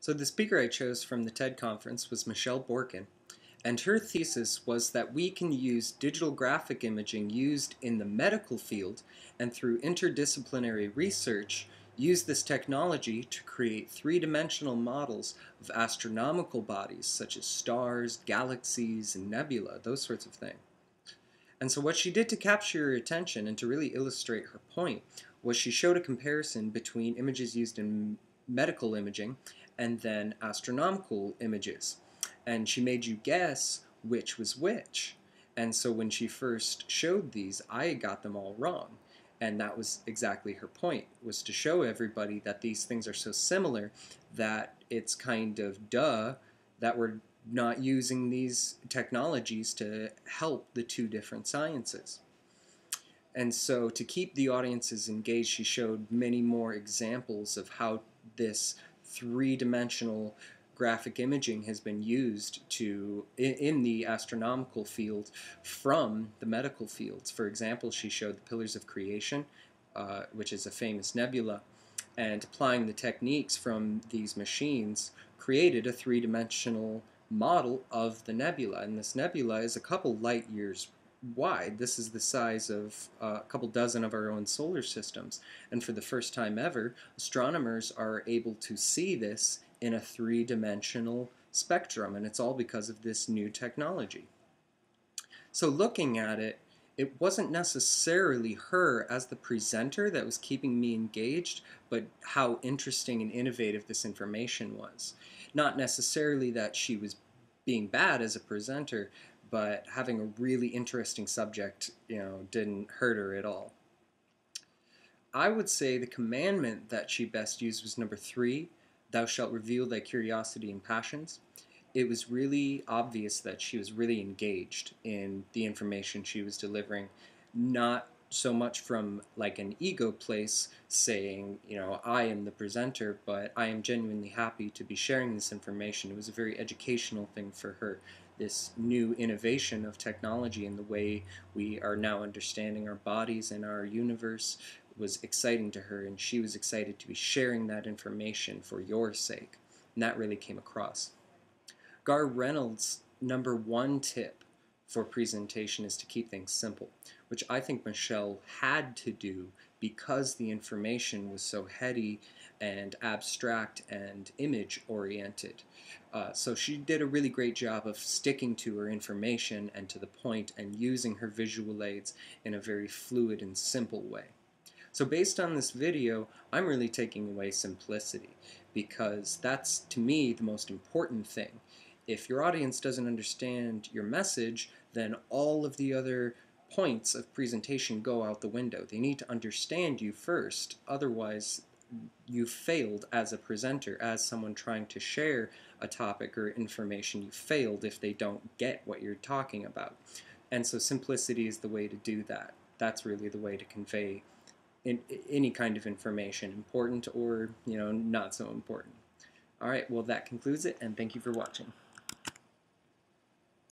So the speaker I chose from the TED conference was Michelle Borkin, and her thesis was that we can use digital graphic imaging used in the medical field and through interdisciplinary research use this technology to create three-dimensional models of astronomical bodies such as stars, galaxies, and nebula, those sorts of things. And so what she did to capture your attention and to really illustrate her point was she showed a comparison between images used in medical imaging and then astronomical images. And she made you guess which was which. And so when she first showed these, I got them all wrong. And that was exactly her point, was to show everybody that these things are so similar that it's kind of duh that we're not using these technologies to help the two different sciences. And so to keep the audiences engaged, she showed many more examples of how this three-dimensional graphic imaging has been used in the astronomical field from the medical fields. For example, she showed the pillars of creation, which is a famous nebula, and applying the techniques from these machines created a three-dimensional model of the nebula. And this nebula is a couple light years wide. This is the size of a couple dozen of our own solar systems. And for the first time ever, astronomers are able to see this in a three-dimensional spectrum, and it's all because of this new technology. So looking at it, it wasn't necessarily her as the presenter that was keeping me engaged, but how interesting and innovative this information was. Not necessarily that she was being bad as a presenter, but having a really interesting subject, didn't hurt her at all. I would say the commandment that she best used was number 3, thou shalt reveal thy curiosity and passions. It was really obvious that she was really engaged in the information she was delivering, not so much from like an ego place saying, I am the presenter, but I am genuinely happy to be sharing this information. It was a very educational thing for her. This new innovation of technology and the way we are now understanding our bodies and our universe was exciting to her, and she was excited to be sharing that information for your sake. And that really came across. Gar Reynolds' #1 tip for presentation is to keep things simple, which I think Michelle had to do because the information was so heady and abstract and image-oriented. So she did a really great job of sticking to her information and to the point and using her visual aids in a very fluid and simple way. So based on this video, I'm really taking away simplicity because that's, to me, the most important thing. If your audience doesn't understand your message, then all of the other points of presentation go out the window. They need to understand you first, otherwise you've failed as a presenter, as someone trying to share a topic or information. You failed if they don't get what you're talking about. And so simplicity is the way to do that. That's really the way to convey any kind of information, important or not so important. All right, well that concludes it, and thank you for watching.